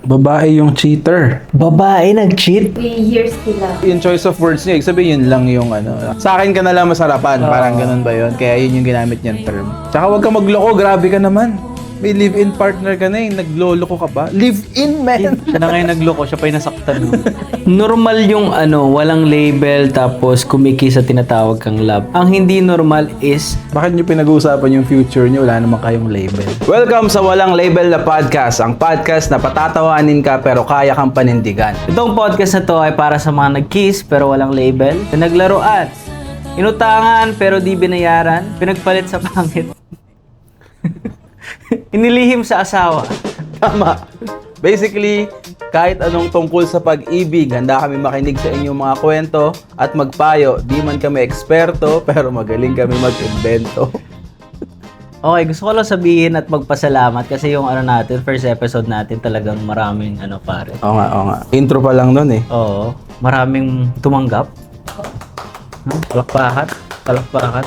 Babae yung cheater. Babae nag-cheat? 3 years sila. Yung choice of words niya, sabihin yun lang yung ano. Sa akin ka na lang masarapan, parang ganun ba yun? Kaya yun yung ginamit niyang term. Tsaka huwag ka magloko, grabe ka naman. May live-in partner ka na eh, nagloloko ka pa. Live-in, man! Siya na ngayon nagloko, siya pa yung nasaktan. Normal yung walang label tapos kumiki sa tinatawag kang love. Ang hindi normal is Bakit niyo pinag-uusapan yung future niyo? Wala naman kayong label. Welcome sa Walang Label na podcast. Ang podcast na patatawanin ka pero kaya kang panindigan. itong podcast na to ay para sa mga nag-kiss pero walang label, pinaglaruan, inutangan pero di binayaran, pinagpalit sa pangit. Inilihim sa asawa. Tama. Basically, kahit anong tungkol sa pag-ibig, handa kami makinig sa inyong mga kwento at magpayo. Di man kami eksperto, pero magaling kami mag-invento. Okay, gusto ko lang sabihin at magpasalamat kasi yung natin, first episode natin talagang maraming pare. Oo nga, oo nga. Intro pa lang nun eh. Oo, maraming tumanggap. Palakpakan.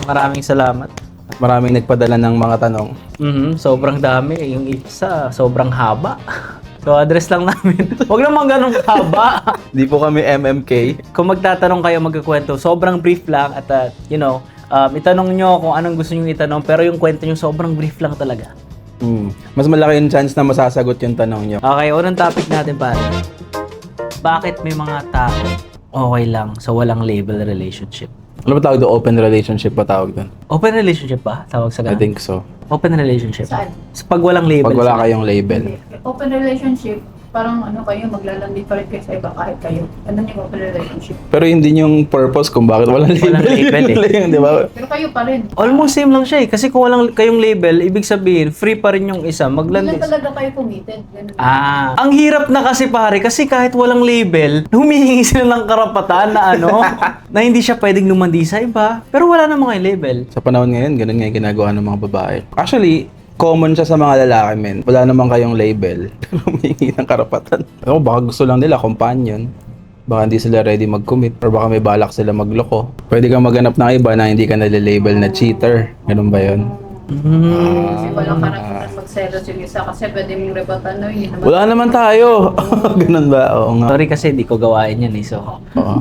Maraming salamat. At maraming nagpadala ng mga tanong. Sobrang dami. Yung isa, sobrang haba. So, address lang namin. Huwag naman ganun haba. Di po kami MMK. Kung magtatanong kayo, magkakwento, sobrang brief lang at, itanong nyo kung anong gusto nyo itanong, pero yung kwento nyo sobrang brief lang talaga. Mas malaki yung chance na masasagot yung tanong nyo. Okay, unang topic natin pare. Bakit may mga tao okay lang sa walang label relationship? Ano ba tawag doon? Open relationship ba tawag doon? Open relationship ba? Tawag sa I ganun? think so. Open relationship. Saan? Sa pag walang label. Pag wala sila. kayong label. Open relationship, parang kayo, maglalandi pa rin kayo sa iba kahit kayo. Ano yung open relationship? Pero hindi yung purpose kung bakit walang label. Walang label Yun lang, di ba? Pero kayo pa rin. Almost same lang siya eh. Kasi kung walang kayong label, ibig sabihin, free pa rin yung isa. Hindi lang Maglandis. talaga kayo committed. Ganun. Ang hirap na kasi pare, kasi kahit walang label, humihingi sila ng karapatan na na hindi siya pwedeng lumandi sa iba. Pero wala namang kayong label. Sa panahon ngayon, ganun nga yung ginagawa ng mga babae. Actually, common siya sa mga lalaki, men. Wala naman kayong label, pero humingi ng karapatan. Ako, baka gusto lang nila, companion. Baka hindi sila ready mag-commit, or baka may balak sila magloko. Pwede kang maghanap ng iba na hindi ka nalilabel na cheater. Ganun ba yun? Kasi walang karapatan magselos yung isa kasi pwede mong rebatan na hindi naman. Wala naman tayo. Ganun ba? Oo nga. Sorry kasi di ko gawain yan eh. So, Oo.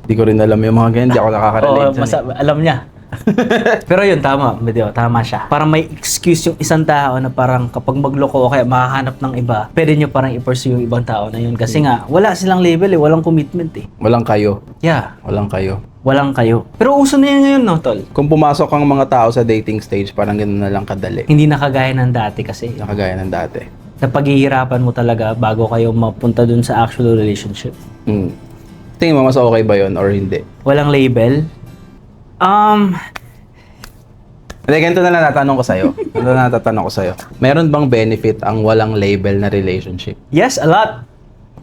Di ko rin alam yung mga ganyan. Di ako nakaka-relate dyan eh. alam niya. Pero yun, tama. Tama siya. Parang may excuse yung isang tao na parang kapag magloko o kaya makahanap ng iba, pwede nyo parang i-pursue yung ibang tao na yun. Kasi nga, wala silang label eh. Walang commitment eh. Walang kayo. Yeah, Walang kayo. walang kayo. Pero uso na yan ngayon, no, tol? Kung pumasok ang mga tao sa dating stage, parang ganun na lang kadali. Hindi na kagaya ng dati kasi. Nakagaya ng dati. Na paghihirapan mo talaga bago kayo mapunta dun sa actual relationship. Tingin mo mas okay ba yun or hindi? Walang label? Hindi, ganito na lang natanong ko sa'yo. Ganito na natatanong ko sa'yo. Meron bang benefit ang walang label na relationship? Yes, a lot.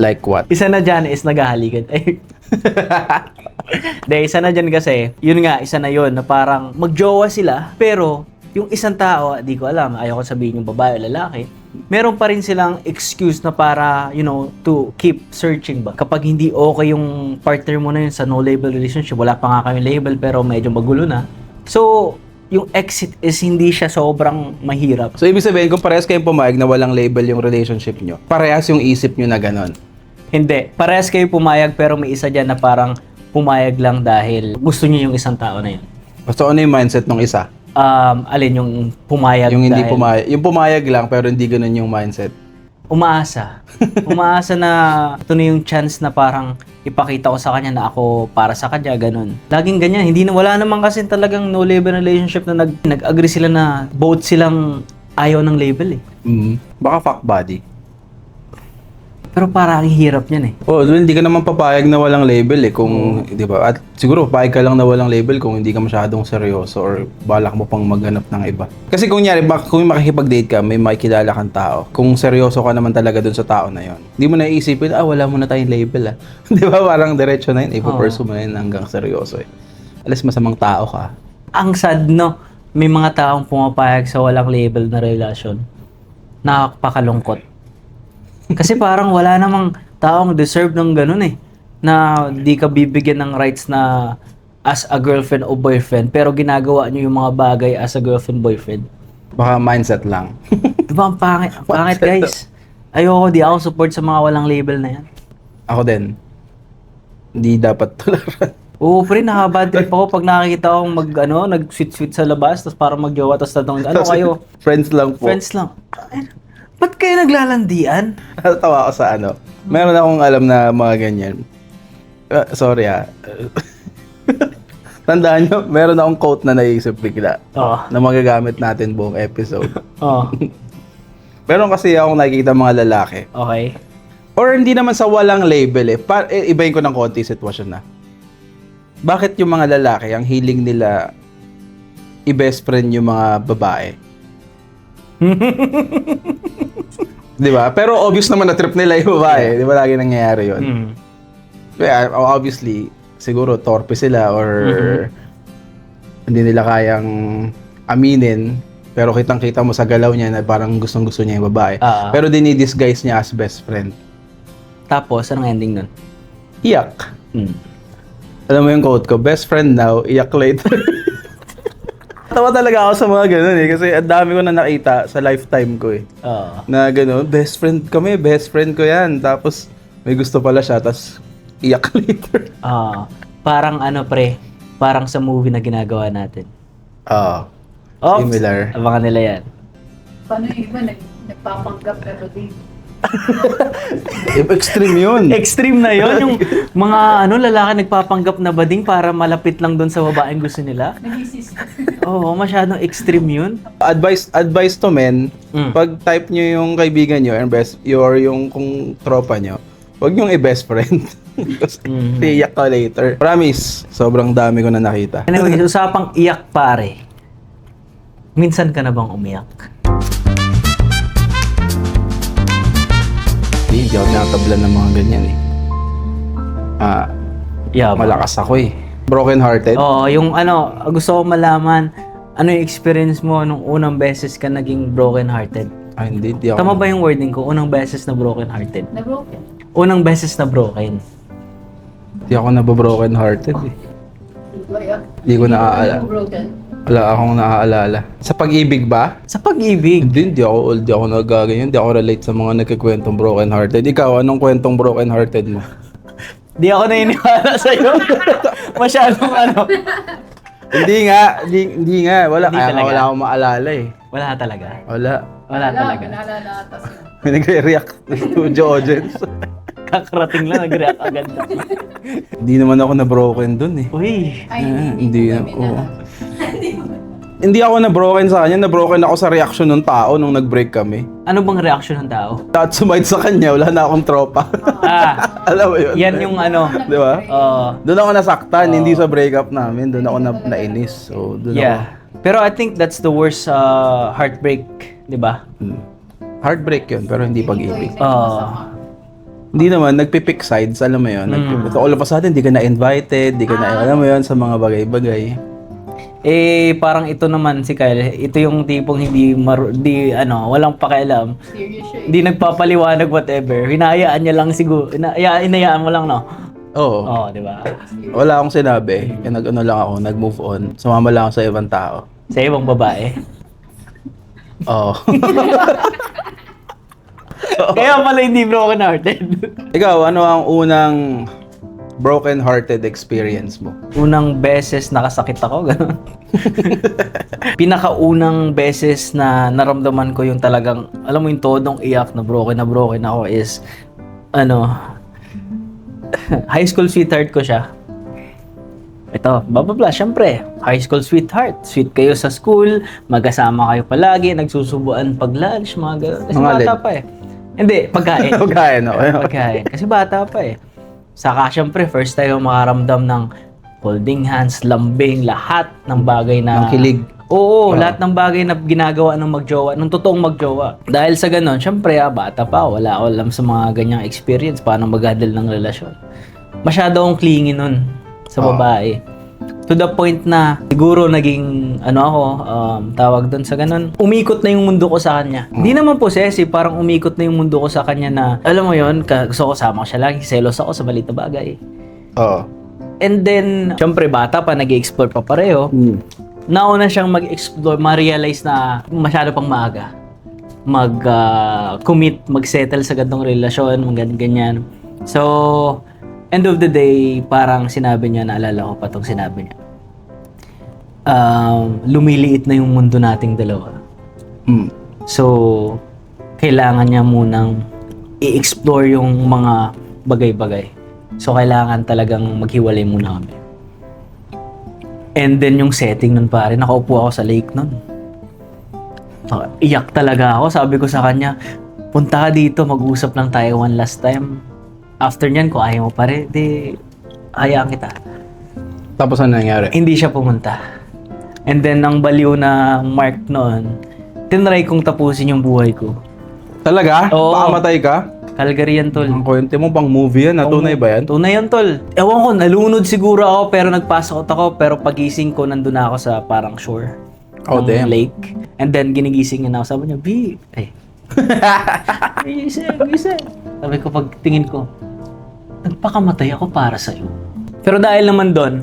Like what? Isa na dyan is naghahalikan. Isa na dyan kasi, yun nga, isa na yun na parang magjowa sila, pero yung isang tao, di ko alam, ayaw ko sabihin yung babae o lalaki, meron pa rin silang excuse na para, to keep searching ba. Kapag hindi okay yung partner mo na yun sa no label relationship, wala pa nga kami label pero medyo magulo na. So, yung exit is hindi siya sobrang mahirap. So, ibig sabihin, kung parehas kayong pumayag na walang label yung relationship nyo, parehas yung isip nyo na ganon. Hindi. Parehas kayo pumayag pero may isa dyan na parang pumayag lang dahil gusto niyo yung isang tao na yun. So, ano yung mindset ng isa? Alin yung pumayag Yung hindi dahil pumayag. Yung pumayag lang pero hindi ganon yung mindset. umaasa. Umaasa na ito na yung chance na parang ipakita ko sa kanya na ako para sa kanya, ganun. Laging ganyan. Wala naman kasi talagang no label relationship na nag-agree sila na both silang ayaw ng label eh. Baka fuck buddy. Pero parang ang hirap niyan eh. Oh, hindi ka naman papayag na walang label eh kung, 'di ba? At siguro papayag ka lang na walang label kung hindi ka masyadong seryoso or balak mo pang maghanap ng iba. Kasi kung kung makikipag-date ka, may makikilala kang tao. Kung seryoso ka naman talaga dun sa tao na 'yon. Hindi mo na iisipin, wala mo na tayong label 'Di ba? Parang diretso na 'yun, ipo-pursue mo na 'yun hanggang seryoso eh. Alas masamang tao ka. Ang sad, no? May mga taong pumapayag sa walang label na relasyon. Nakakalungkot. Kasi parang wala namang taong deserve ng ganun eh. Na di ka bibigyan ng rights na as a girlfriend o boyfriend, pero ginagawa nyo yung mga bagay as a girlfriend, boyfriend. Baka mindset lang. Diba ang pangit guys? Ayoko, di ako support sa mga walang label na yan. Ako din. Hindi dapat tularan. Oo, pre, nakabad trip ako pag nakakita akong nag-sweet-sweet sa labas, tapos parang magjowa, tapos tatong, ano kayo? Friends lang po. Friends lang. Ay, ba't kayo naglalandian? Natawa ako sa Meron akong alam na mga ganyan. Sorry Tandaan nyo, meron akong quote na naisip bigla. Oo. Na magagamit natin buong episode. Oo. Meron kasi akong nakikita mga lalaki. Okay. Or hindi naman sa walang label ibahin ko ng konti sitwasyon na. Bakit yung mga lalaki, ang hiling nila i-best friend yung mga babae? Di ba? Pero obvious naman na trip nila yung babae. Di ba lagi nangyayari yun? Mm. Kaya obviously, siguro torpe sila or hindi nila kayang aminin. Pero kitang-kita mo sa galaw niya na parang gustong-gusto niya yung babae. Pero dinidisguise niya as best friend. Tapos, anong ending nun? Iyak. Mm. Alam mo yung quote ko, best friend now, iyak later. Tawa talaga ako sa mga ganun kasi ang dami ko na nakita sa lifetime ko Oo. Na ganun, best friend kami, best friend ko yan. Tapos may gusto pala siya, tapos iyak later. Parang parang sa movie na ginagawa natin. Oo. Similar. Abangan nila yan. Paano yung iba, nagpapanggap pero di. Extreme yun. Extreme na yon yung mga lalaki nagpapanggap na bading para malapit lang doon sa babaeng gusto nila. Nag-insist. Oo, masyadong extreme yun. Advice to men, pag type nyo yung kaibigan nyo or yung kung tropa nyo, huwag nyong i-best friend. Kasi iyak ka later. Promise, sobrang dami ko na nakita. Anyway, usapang iyak pare. Minsan ka na bang umiyak? Hindi ako nakatablan ng mga ganyan Yeah, malakas ako Broken hearted. Oo, yung gusto ko malaman, ano yung experience mo nung unang beses ka naging broken hearted? Hindi ako. Tama ba yung wording ko? Unang beses na broken hearted? Na-broken. Unang beses na broken. Hindi ako nabobroken hearted Hindi ko naaalala. Broken. Wala akong naaalala. Sa pag-ibig ba? Sa pag-ibig. Hindi ako nagaganyan. Hindi ako relate sa mga nagkikwentong broken hearted. Ikaw, anong kwentong broken hearted mo? Di ako naniniwala sa'yo. Masyadong Hindi nga. Wala. Hindi Kaya talaga. wala akong maalala Wala talaga. Wala. Wala talaga. Naalala atas. May nagre-react ng studio audience. Kakarating lang, nag-react agad na. Hindi naman ako na-broken dun Uy. Ay, hindi kami oo. na. Hindi ako na-broken sa kanya. Na-broken ako sa reaction ng tao nung nag-break kami. Ano bang reaction ng tao? At sumite sa kanya, wala na akong tropa. Alam mo yun? Yan yung Di ba? Doon ako nasaktan, hindi sa breakup namin. Doon ako nainis. So, doon ako. Yeah. Pero I think that's the worst heartbreak, di ba? Heartbreak yun, pero hindi pag-ibig. Oh. Hindi naman, nagpipick sides, alam mo yun. So, all of a sudden, di ka na-invited, di ka na, alam mo yun, sa mga bagay-bagay. Parang ito naman si Kyle, ito yung tipong walang pakialam. Serious siya Hindi nagpapaliwanag whatever. Hinahayaan niya lang siguro. Hinayaan mo lang, no? Oo. Oo, di ba? Wala akong sinabi. Nag-ano lang ako, nag-move on. Sumama lang ako sa ibang tao. Sa ibang babae. Oo. Kaya pala hindi broken hearted. Ikaw, ano ang unang broken-hearted experience mo? Unang beses nakasakit ako, gano'n. Pinakaunang beses na naramdaman ko yung talagang, alam mo yung todong iyak na broken ako is, high school sweetheart ko siya. Ito, bababla, syempre, high school sweetheart. Sweet kayo sa school, magkasama kayo palagi, nagsusubuan pag lunch, mga gano'n. Kasi Mga bata pa Hindi, pagkain. Pagkain, okay. Pagkain. Kasi bata pa Saka syempre, first time makaramdam ng holding hands, lambing, lahat ng bagay na... Ng kilig. Oo, lahat ng bagay na ginagawa ng magjowa, ng totoong magjowa. Dahil sa ganun, syempre, bata pa, wala ako alam sa mga ganyang experience, paano mag-handle ng relasyon. Masyado akong clingy nun sa babae. To the point na siguro naging tawag doon sa ganun, umikot na yung mundo ko sa kanya. Hindi naman possessive, parang umikot na yung mundo ko sa kanya na, alam mo yon, gusto ko sama ko siya lagi, selos ako sa maliit na bagay. Oo. And then, syempre bata pa, nag-i-explore pa pareho. Nauna siyang mag-explore, ma-realize na masyado pang maaga. mag-commit, mag-settle sa ganitong relasyon, ganyan. So, end of the day, parang sinabi niya, naalala ko pa itong sinabi niya. Lumiliit na yung mundo nating dalawa. So, kailangan niya munang i-explore yung mga bagay-bagay. So, kailangan talagang maghiwalay muna kami. And then, yung setting nun pare, nakaupo ako sa lake nun. Iyak talaga ako. Sabi ko sa kanya, punta ka dito, mag-usap lang tayo one last time. After nyan, kung ayaw mo pare, di, hayaan kita. Tapos ano nangyari? Hindi siya pumunta. And then, ang baliw na mark noon, tinry kong tapusin yung buhay ko. Talaga? Oo. Pakamatay ka? Calgary yan, tol. Ang kwente mo pang movie yan, tunay ba yan? Tunay yan, tol. Ewan ko, nalunod siguro ako, pero nagpasok ako, pero pagising ko, nandun na ako sa parang shore. Oh, ng damn. lake. And then, ginigising niya na ako. Sabi niya, B, ay. Gising. Sabi ko, pagtingin ko, nagpakamatay ako para sa'yo. Pero dahil naman doon,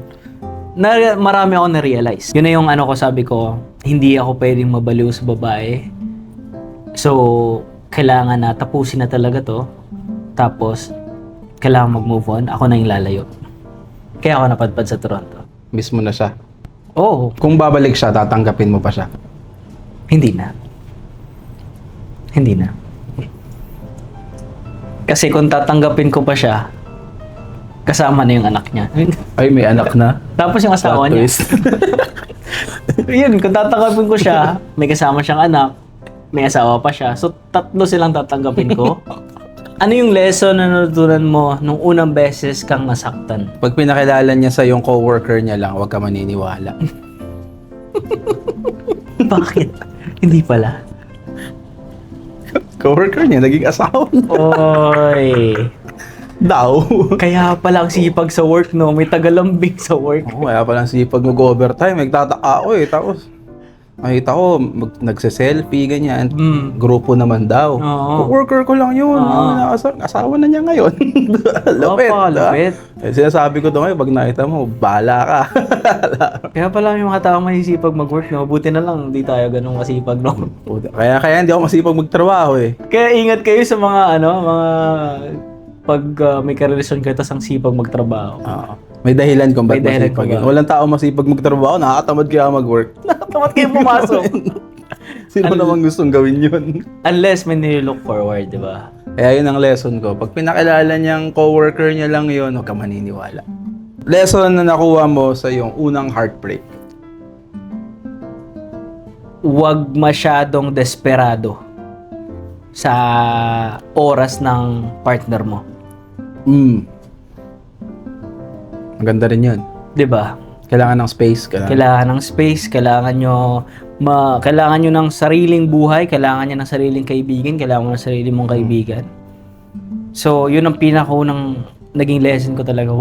marami ako na-realize. Yun na yung ano ko, sabi ko, hindi ako pwedeng mabaliw sa babae. So, kailangan na tapusin na talaga to. Tapos, kailangan mag-move on. Ako na yung lalayo. Kaya ako napadpad sa Toronto. Miss mo na siya. Oo, Kung babalik siya, tatanggapin mo pa siya. hindi na. Hindi na. Kasi kung tatanggapin ko pa siya, kasama na yung anak niya. Ay, may anak na. Tapos yung asawa Plot niya. twist. Yun, kung tatanggapin ko siya, may kasama siyang anak, may asawa pa siya. So, tatlo silang tatanggapin ko. Ano yung lesson na natutunan mo nung unang beses kang nasaktan? Pag pinakilala niya sa yung coworker niya lang, huwag ka maniniwala. Bakit? Hindi pala. Coworker niya, naging asawa niya. Oy. Daw. Kaya pala ang sipag sa work, no? May tagalambing sa work. Oo, kaya palang sipag mag-overtime. Nagtataka ako eh. Tapos, nakita ko, nagse-selfie, ganyan. Grupo naman daw. Oo. Coworker ko lang yun. Oo. Asawa na niya ngayon. Lupit. Opo, lupit. Eh, sinasabi ko to ngayon, pag nakita mo, bahala ka. Kaya pala yung mga tao masisipag mag-work, no? Buti na lang, hindi tayo ganun masipag, no? kaya hindi ako masipag magtrabaho eh. Kaya ingat kayo sa mga, pag may karelasyon kayo, tas ang sipag magtrabaho. Oo. May dahilan kung ba't May dahilan masipag kung yun. bakit. Walang tao masipag magtrabaho, nakakatamad kaya mag-work. Tamat kayo pumasok. Sino namang gustong gawin yun? Unless may nilook forward, di ba? Kaya yun ang lesson ko. Pag pinakilala niyang coworker niya lang yun, huwag ka maniniwala. Lesson na nakuha mo sa iyong unang heartbreak. Huwag masyadong desperado sa oras ng partner mo. Maganda rin yun. Di ba? Kailangan ng space. Kailangan ng space, kailangan nyo ng sariling buhay, kailangan nyo ng sariling kaibigan, kailangan mo ng sarili mong kaibigan. So, yun ang pinakaunang naging lesson ko talaga.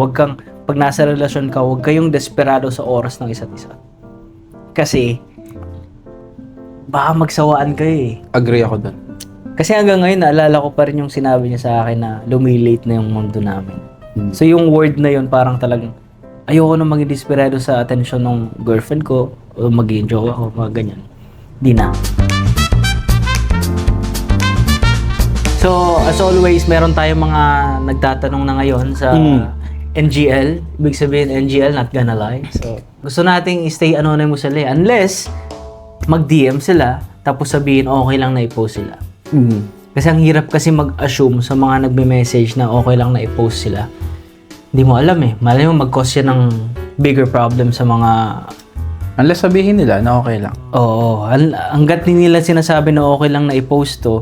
Pag nasa relasyon ka, huwag kayong desperado sa oras ng isa't isa. Kasi, baka magsawaan kayo eh. Agree ako dun. Kasi hanggang ngayon, naalala ko pa rin yung sinabi niya sa akin na lumilate na yung mundo namin. So, yung word na yun, parang talagang, ayoko na maging desperado sa atensyon ng girlfriend ko o mag-enjoy ako, mga ganyan. Di na. So, as always, meron tayong mga nagtatanong na ngayon sa NGL. Ibig sabihin, NGL, not gonna lie. So, gusto nating stay anonymous sila unless mag-DM sila tapos sabihin okay lang na i-post sila. Kasi ang hirap kasi mag-assume sa mga nagme-message na okay lang na i-post sila. Hindi mo alam eh. Malay mo mag-cause yan ng bigger problem sa mga... Unless sabihin nila na okay lang. Oo. Hanggat nila sinasabi na okay lang na i-post to,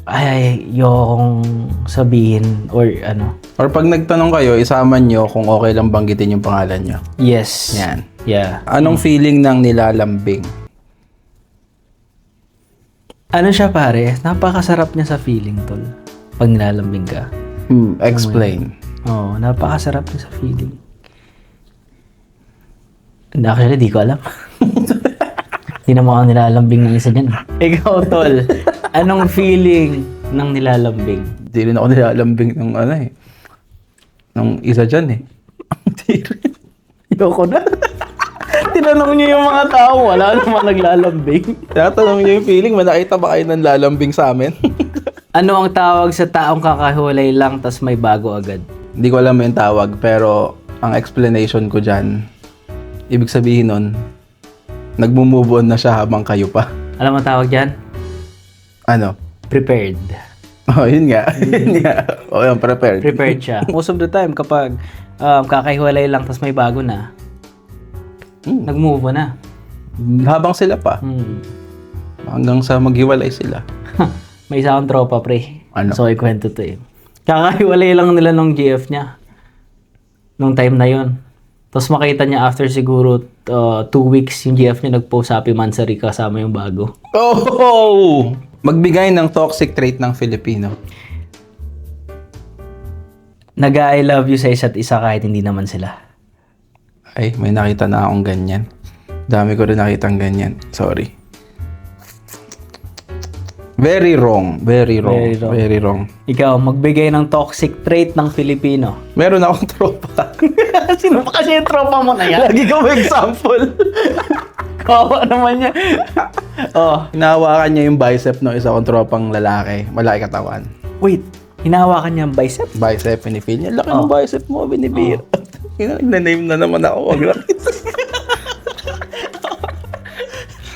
ay, yung sabihin or ano. Or pag nagtanong kayo, isama nyo kung okay lang banggitin yung pangalan nyo. Yes. Yan. Yeah. Anong feeling ng nilalambing? Ano siya pare? Napakasarap niya sa feeling, tol. Pag nilalambing ka. Explain. Oo, napakasarap niya sa feeling. Actually, di ko alam. Hindi naman ako nilalambing ng isa dyan. Ikaw, tol. Anong feeling ng nilalambing? Hindi rin ako nilalambing ng ano eh. Ng isa dyan eh. Hindi rin. Ayoko na. Di Tinanong niyo yung mga tao, wala naman naglalambing. Tinatanong niyo yung feeling, may nakita ba kayo ng lalambing sa amin? Ano ang tawag sa taong kakahiwalay lang tas may bago agad? Hindi ko alam yung tawag, pero ang explanation ko dyan, ibig sabihin nun, nagmo-move on na siya habang kayo pa. Alam mo ang tawag dyan? Ano? Prepared. Oh, yun nga. Yun nga. Oh, yun, prepared. Prepared siya. Most of the time, kapag kakahiwalay lang tas may bago na, nag-move on na. Habang sila pa. Hanggang sa maghiwalay sila. May isa akong tropa, pre. Ano? So, ikwento to eh. Kakahiwalay lang nila nung GF niya. Nung time na yon. Tapos makita niya after siguro 2 weeks, yung GF niya nag-post Happy Mansari kasama yung bago. Oh! Magbigay ng toxic trait ng Filipino. Nag-I love you sa isa't isa kahit hindi naman sila. Ay, may nakita na akong ganyan. Dami ko rin nakitang ganyan. Sorry. Very wrong. Very wrong. Very wrong. Very wrong. Ikaw, magbigay ng toxic trait ng Filipino. Meron akong tropa. Sino pa kasi yung tropa mo na yan? Lagi ko may example. Kawa naman niya. Oh, Hinahawakan niya yung bicep ng isa kong tropang lalaki. Malaki katawan. wait. Hinahawakan niya ang bicep? Bicep, pinifeel niya. Laki ng bicep mo, binibira. Na-name na naman ako. Wag lang.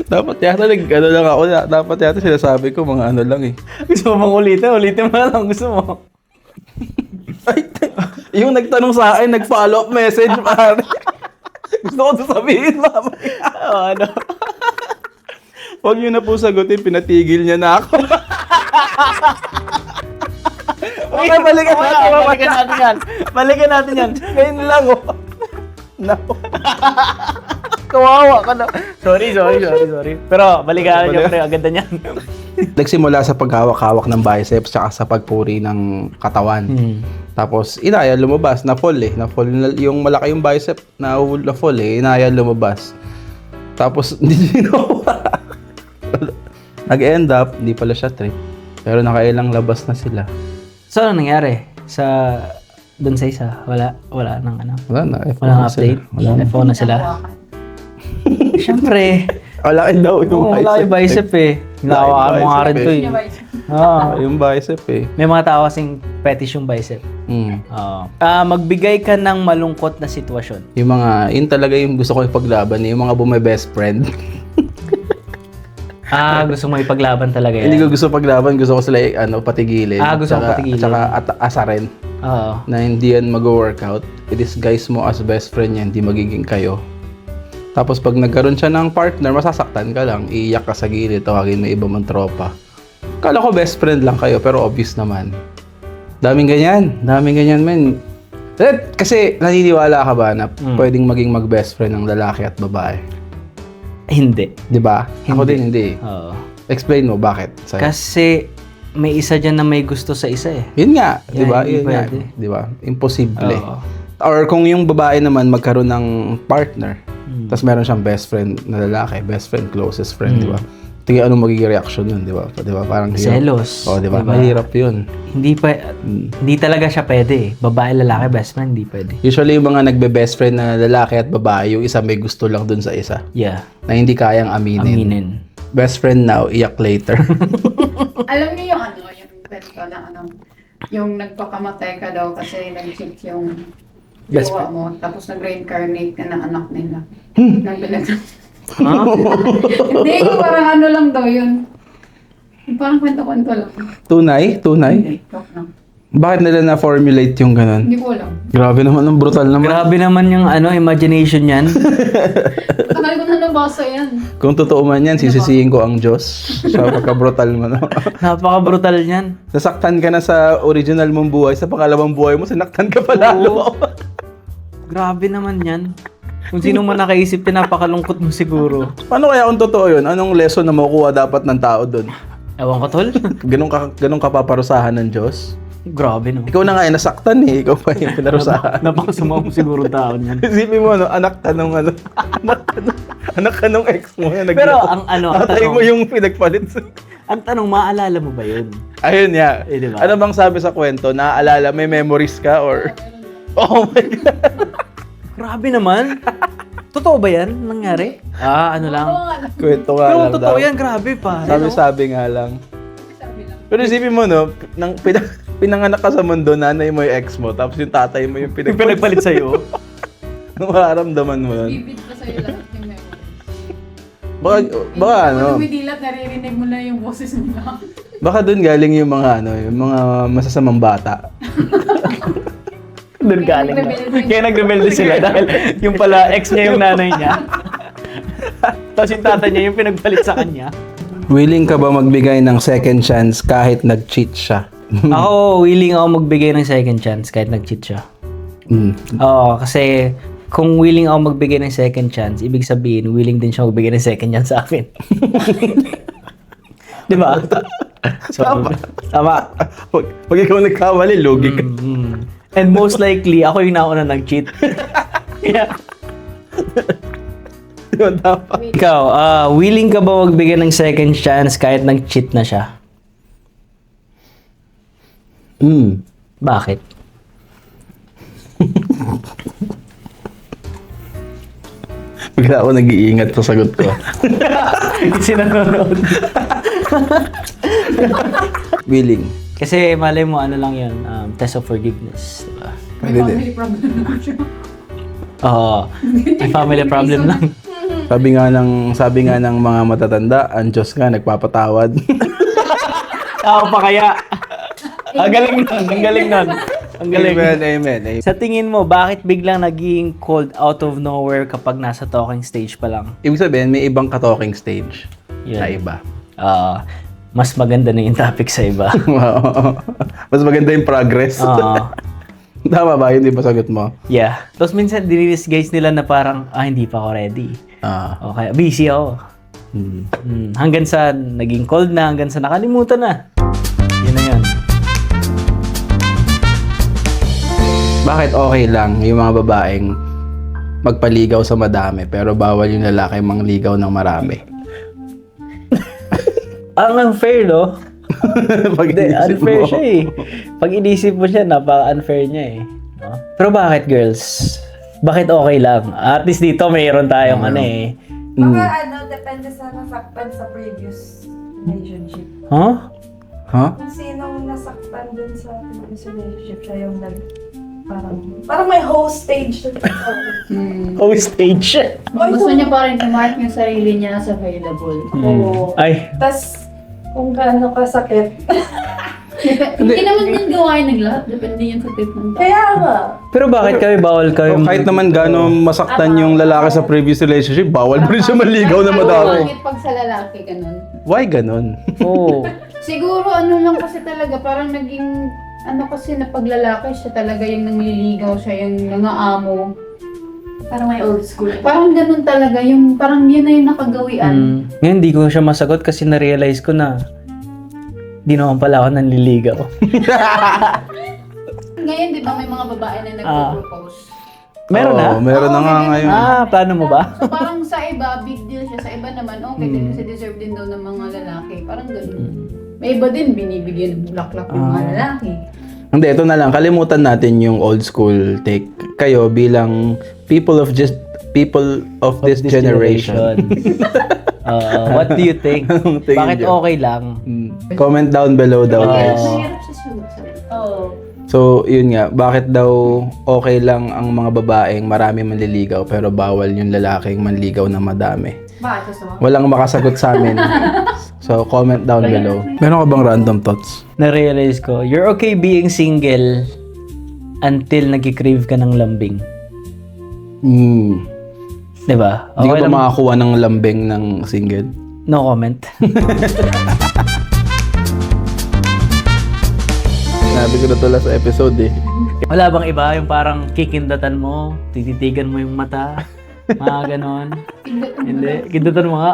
Dapat yata ano lang ako. Dapat yata sinasabi ko mga ano lang eh. Gusto mo bang ulitin? Ulitin mo na lang. Gusto mo. Ay, yung nagtanong sa akin, nag-follow up message, pare. Gusto ko to sabihin, mamaya. Ano? Huwag niyo na po sagutin, pinatigil niya na ako. Okay, balikan natin. Balikan natin yan. Balikan natin yan. Ngayon lang, oh. No. Kawawa ka na. Sorry. Pero balikan natin yung pre. Ang ganda niyan. Nagsimula sa paghawak-hawak ng biceps tsaka sa pagpuri ng katawan. Tapos, inaya lumabas. Na-fall eh. Yung malaki yung bicep, na-fall eh. Inaya lumabas. Tapos, hindi ginawa. Nag-end up, hindi pala siya trip. Pero nakailang labas na sila. So, ano nangyari? Doon sa isa? Wala nang ano? Wala na. Walang update? F1 na sila? Siyempre. Malaki daw yung Wala yung bicep eh. Hinawakan mo nga rin to eh. Niya ba yun? Yung bicep eh. May mga tao kasing fetish yung bicep. Magbigay ka ng malungkot na sitwasyon. Yun talaga yung gusto ko ipaglaban, yung mga best friend. Gusto mo ipaglaban talaga yan. Hindi ko gusto paglaban, gusto ko sila patigilin. Gusto mo patigilin. Tsaka asarin Oo. na hindi yan mag-workout. I-disguise mo as best friend niya, hindi magiging kayo. Tapos pag nagkaroon siya ng partner, masasaktan ka lang, iiyak ka sa gilid, tawagin mo iba mong tropa. Kala ko best friend lang kayo, pero obvious naman. Daming ganyan, men. Kasi naniniwala ka ba na pwedeng maging mag-best friend ng lalaki at babae? Hindi. Di ba? Ako din hindi. Oo. Explain mo bakit. Sa'yo. Kasi may isa dyan na may gusto sa isa eh. Yun nga, di ba? Hindi Yun nga, pwede. di ba? Imposible. Oo. Or kung yung babae naman magkaroon ng partner, tapos meron siyang best friend na lalaki, best friend, closest friend, di ba? Tingnan anong magiging reaction nun, di ba? Di ba? Parang hirap. Selos. Oh, di ba? Diba? Mahirap yun. Hindi talaga siya pwede eh. Babae, lalaki, best friend, hindi pwede. Usually yung mga nagbe-best friend na lalaki at babae, yung isa may gusto lang dun sa isa. Yeah. Na hindi kayang aminin. Best friend now, iyak later. Alam niyo yung yung kwento na yung nagpakamatay ka daw kasi nag-cheat yung Best jowa mo, tapos nag-reincarnate ka na anak nila. Hmm. Nagbilag. Huh? Hindi, parang lang daw yun. Parang kwento-kwento lang. Tunay? Hindi, joke lang. Bakit nila na-formulate yung ganun? Hindi ko alam. Grabe naman, ang brutal naman. Grabe naman yung imagination yan. Tagal ko na nabasa yan. Kung totoo man yan, sisisihin ko ang Diyos. Sa pagka-brutal mo, no? Napaka-brutal yan. Nasaktan ka na sa original mong buhay, sa pangalawang buhay mo, sinaktan ka pa lalo. Grabe naman yan. Kung sino man nakaisip, pinapakalungkot mo siguro. Paano kaya kung totoo yun? Anong lesson na makukuha dapat ng tao doon? Ewan ko, tol. Ganun ka paparusahan ng Diyos? Grabe, no? Ikaw na nga yung nasaktan eh. Ikaw pa yung pinarusahan. Napakasama mo siguro tao niyan. Isipin mo, anak ka nung anak ka nung ex mo. Pero ang Tatay tanong, mo yung pinagpalit. ang tanong, maaalala mo ba yun? Ayun nga. Eh, diba? Ano bang sabi sa kwento? Naaalala, may memories ka or... Oh my God. Grabe naman. Totoo ba yan? Nangyari? Ano lang. Kwento nga Pero lang totoo daw. yan, grabe pa. Sabi nga lang. Pero isipin mo, no? Pinanganak ka sa mundo, nanay mo yung ex mo, tapos yung tatay mo yung Yung pinagpalit sa'yo. Ano mararamdaman mo yun? Bibit pa sa'yo lahat yung memories. Baka ano, Kung dumidilat, naririnig mo na yung boses nila. baka doon galing yung mga yung mga masasamang bata. Doon galing na. Kaya nag-rebelde sila dahil yung pala ex niya yung nanay niya. Tapos yung tatay niya yung pinagpalit sa kanya. Willing ka ba magbigay ng second chance kahit nag-cheat siya? Ako, willing ako magbigay ng second chance kahit nag-cheat siya. Oo, kasi kung willing ako magbigay ng second chance, ibig sabihin, willing din siya magbigay ng second chance sa akin. Di ba? So, tama. Pag ikaw nagkamali, logic. And most likely, ako yung nauna nag-cheat. Kaya, Yun, dapat. ikaw, willing ka ba magbigay ng second chance kahit nag-cheat na siya? Bakit? Bigla ako nag-iingat sa sagot ko. Kasi nanonood. Willing. Kasi malay mo, ano lang yun, test of forgiveness. Diba? Pwede din. Family problem naman siya. Oo. May family problem lang. Sabi nga ng mga matatanda, ang Diyos nga nagpapatawad. Tao pa kaya? Ang galing nun, ang galing nun. Ang galing. Amen. Sa tingin mo, bakit biglang naging cold out of nowhere kapag nasa talking stage pa lang? Ibig sabihin, may ibang ka-talking stage Yun. sa iba. Mas maganda na yung topic sa iba. Mas maganda yung progress. Tama ba? Hindi ba sagot mo? Yeah. Tapos minsan, dinidisguise nila na parang, hindi pa ako ready. Okay, busy ako. Hanggang sa naging cold na, hanggang sa nakalimutan na. Yun na yun. Bakit okay lang yung mga babaeng magpaligaw sa madami pero bawal yung lalaki mangligaw ng marami? Ang unfair, no? Pag Hindi, inisip unfair mo. siya eh. Pag inisip mo siya, napaka-unfair niya eh. No? Pero bakit, girls? Bakit okay lang? At least dito mayroon tayong ano eh. Baka depende sa nasaktan sa previous relationship. Huh? Kung sinong nasaktan dun sa previous relationship, siya yung parang may host stage. Oh, stage. Gusto niya pa rin i-mark yung sarili niya as available. Oo. Ay, Tas, kung gaano kasakit. Hindi naman yung gawain ng lahat. Depende yun sa tip ng tao. Kaya nga. pero bakit kami bawal kayo? Kahit naman gano'ng masaktan yung lalaki sa previous relationship, bawal pa rin siya maligaw na madami. Bakit pag sa lalaki, ganun? Why ganon? Oo. Siguro ano lang kasi talaga, parang naging, ano kasi na paglalaki siya talaga yung nangliligaw, siya yung nangaamo. Parang may old school. Parang ganun talaga, yung parang yun na yung nakagawian. Ngayon, hindi ko siya masagot kasi na-realize ko na di naman pala ako nanliligaw. Ngayon, di ba may mga babae na nagpo-propose? Meron na? Meron na Oo, nga meron ngayon. Plano mo ba? So parang sa iba, big deal siya. Sa iba naman, okay din kasi deserve din daw ng mga lalaki. Parang ganun. May iba din, binibigyan ng bulaklak ng mga lalaki. Hindi, ito na lang. Kalimutan natin yung old school take. Kayo bilang people of this generation. What do you think? Anong tingin Bakit niyo? okay lang? Comment down below daw, guys. Mahirap siya sagot. Oo. So, yun nga. Bakit daw okay lang ang mga babaeng marami manliligaw pero bawal yung lalaking manligaw na madami? Bakit gusto mo? Walang makasagot sa amin. So, comment down below. Meron ka bang random thoughts? Na-realize ko, you're okay being single until nag-crave ka ng lambing. Diba? Hindi ka Okay ba lang. makakuha ng lambing ng single? No comment. Sinabi ko na to last episode eh. Wala bang iba yung parang kikindatan mo, tititigan mo yung mata, mga ganon? Hindi. Kindatan mo nga.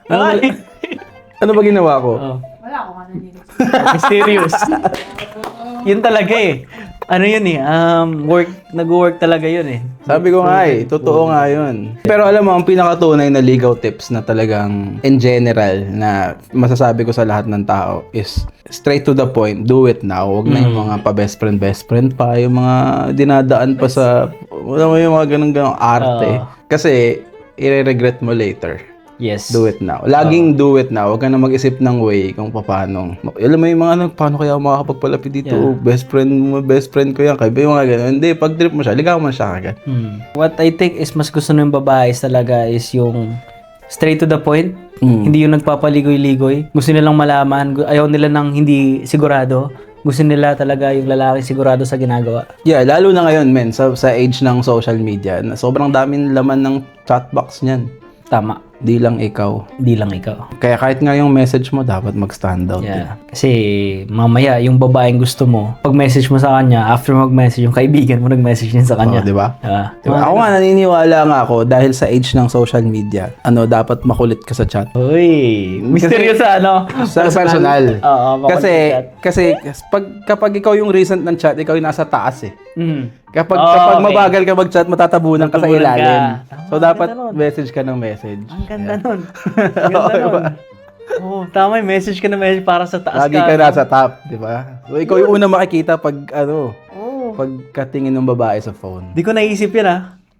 Ay! Ano ba ginawa ko? Oh. Wala akong ano nila. Mysterious. Yun talaga eh. Ano yun eh, nag-work talaga yun eh. Sabi ko nga eh, totoo nga yun. Pero alam mo, ang pinakatunay na legal tips na talagang in general na masasabi ko sa lahat ng tao is straight to the point, do it now. Huwag na yung mga pa-best friend pa, yung mga dinadaan pa sa Wala mo yung mga ganun arte. Oo. Kasi, i-regret mo later. Yes. Do it now. Laging do it now. Huwag ka na mag-isip ng way kung paano. Alam mo yung mga paano kaya ako makakapagpalapit dito? Yeah. Best friend ko yan. Kaya yung mga ganun. Hindi, pag trip mo siya, ligaw mo siya kagad. What I think is mas gusto ng babae is talaga is yung straight to the point. Hindi yung nagpapaligoy-ligoy. Gusto nilang malaman. Ayaw nila ng hindi sigurado. Gusto nila talaga yung lalaki sigurado sa ginagawa. Yeah, lalo na ngayon, men, sa age ng social media, na sobrang daming laman ng chatbox niyan. Tama. Di lang ikaw. Di lang ikaw. Kaya kahit nga yung message mo, dapat mag-stand out. Yeah. Kasi mamaya, yung babaeng gusto mo, pag message mo sa kanya, after mag-message, yung kaibigan mo nag-message din sa kanya. Oh, di ba? Diba? Ako nga, naniniwala nga ako, dahil sa age ng social media, dapat makulit ka sa chat. Uy, mysterious ano? Sa personal. Oo, makulit sa chat. Kasi kapag ikaw yung recent ng chat, ikaw yung nasa taas eh. Kapag Okay. mabagal ka mag-chat, matatabunan ka sa Tatabunan ka. ilalim. So, Tama, dapat ganda nun. message ka ng message. Ang ganda nun. Ang ganda nun. Oo, tama yung message ka na message para sa taas Lagi ka nasa top, di ba? So, ikaw yung una makikita pagkatingin ng babae sa phone. Di ko naisip yun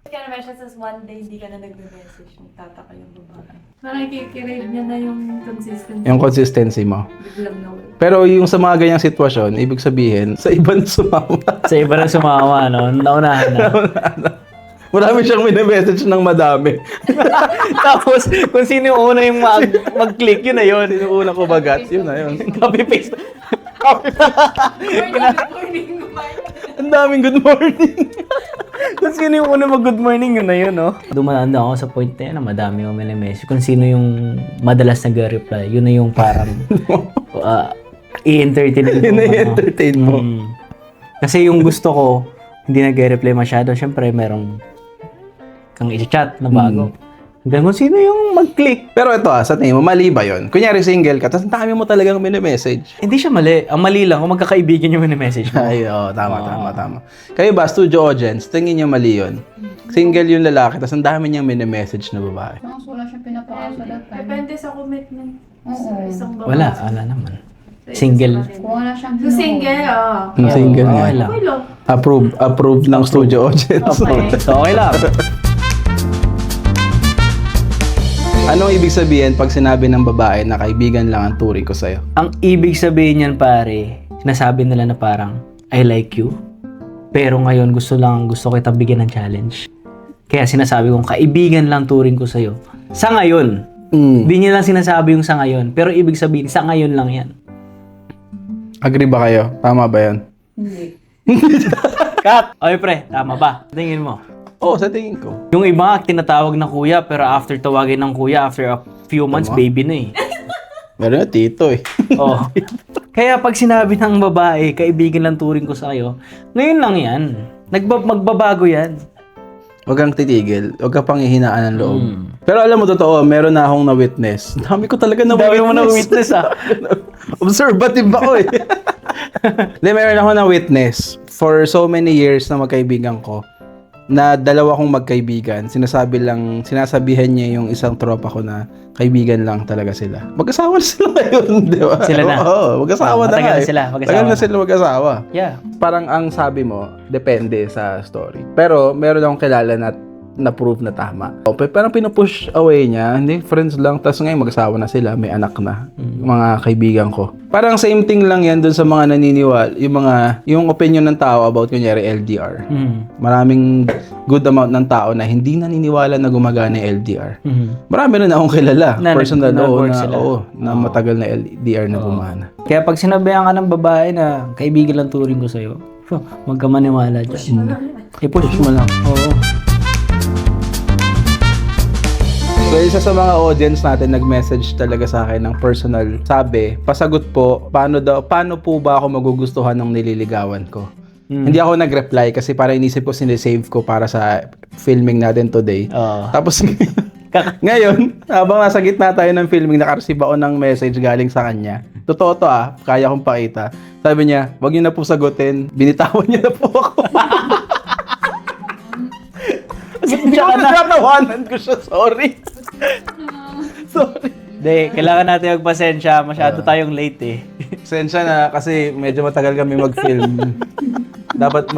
Kaya naman siya sa one day, hindi ka na nagbe-message. Magtataka yung babae. Parang kikrave niya na yung consistency. Yung consistency mo. Biglang nawala. Pero yung sa mga ganyang sitwasyon, ibig sabihin, sa iba na sumama. Sa iba na sumama, no? Naunahan na. Marami siyang minimessage ng madami. Tapos, kung sino yung una yung mag-click, yun na yun. Sino una ko bagat? Yun na yun. Copy-paste. Ang daming good morning. Kung sino yung una mag-good morning, yun na yun, no? Dumaan na ako sa point na yun na madami yung message. Kung sino yung madalas nag-reply, yun na yung parang i-entertain mo. Yun na i-entertain mo. Kasi yung gusto ko, hindi nag-reply masyado. Siyempre, merong kang i-chat na bago. Hanggang kung sino yung mag-click. Pero ito sa tingin mo, mali ba yun? Kunyari single ka, tapos ang dami mo talagang minimessage. Hindi siya mali. Ang mali lang kung magkakaibigan yung message mo. Ay, tama. Kayo ba, studio audience, tingin niyo mali yun? Single yung lalaki, tapos ang dami niyang minimessage na babae. Mas wala siyang pinapakasa that time. Depende sa commitment sa Oo. isang babae. Wala naman. Single. Kung wala siyang So single, Yung single Okay nga. lang. Okay lang. Approve ng studio audience. Okay. So, okay lang. Anong ibig sabihin pag sinabi ng babae na kaibigan lang ang turing ko sa'yo? Ang ibig sabihin niyan, pare, sinasabi nila na parang, I like you, pero ngayon gusto kitang bigyan ng challenge. Kaya sinasabi kong, kaibigan lang turing ko sa'yo. Sa ngayon. Hindi niya lang sinasabi yung sa ngayon, pero ibig sabihin, sa ngayon lang yan. Agree ba kayo? Tama ba yan? Hindi. Kat! Oy, pre, tama ba? Tingin mo. Oo, sa tingin ko. Yung iba, tinatawag na kuya, pero after tawagin ng kuya, after a few months, baby na eh. Meron na tito eh. Oh. Kaya pag sinabi ng babae, kaibigan lang turing ko sa iyo, ngayon lang yan. Magbabago yan. Huwag kang titigil. Huwag ka pang hihinaan ng loob. Pero alam mo, totoo, meron na akong na-witness. Dami ko talaga na-witness. Dami mo na-witness Observative ako eh. Hindi, meron ako na-witness. For so many years na magkaibigan ko, na dalawa kong magkaibigan, sinasabihan niya yung isang tropa ko na kaibigan lang talaga sila. Mag-asawa na sila ngayon, di ba? Sila na? Oo, mag-asawa na matagal nga na eh. sila, mag-asawa Matagal na na. sila mag-asawa. Yeah. Parang ang sabi mo, depende sa story. Pero meron akong kilala na prove na tama. Parang pinupush away niya, hindi, friends lang. Tapos ngayon mag-asawa na sila, may anak na. Mga kaibigan ko. Parang same thing lang yan dun sa mga naniniwala, yung opinion ng tao about kunyari LDR. Maraming good amount ng tao na hindi naniniwala na gumagana yung LDR. Marami rin akong kilala. Na personal, nag-work sila. na matagal na LDR na gumana. Kaya pag sinabihan ka ng babae na kaibigan lang turing ko sa'yo, huwag ka maniwala dyan. I-push mo lang. Oo. So, isa sa mga audience natin nag-message talaga sa akin ng personal. Sabi, pasagot po, paano po ba ako magugustuhan ng nililigawan ko? Hindi ako nag-reply kasi para inisip ko sinisave ko para sa filming natin today. Oo. Tapos ngayon, habang nasa gitna tayo ng filming, nakareceive ako ng message galing sa kanya. Totoo to kaya kong pakita. Sabi niya, wag niyo na po sagutin, binitawan niyo na po ako. Hindi ko natatawanan ko siya, sorry. Sorry. Hindi, kailangan natin magpasensya. Masyado tayong late eh. Sensya na kasi medyo matagal kami mag-film. Dapat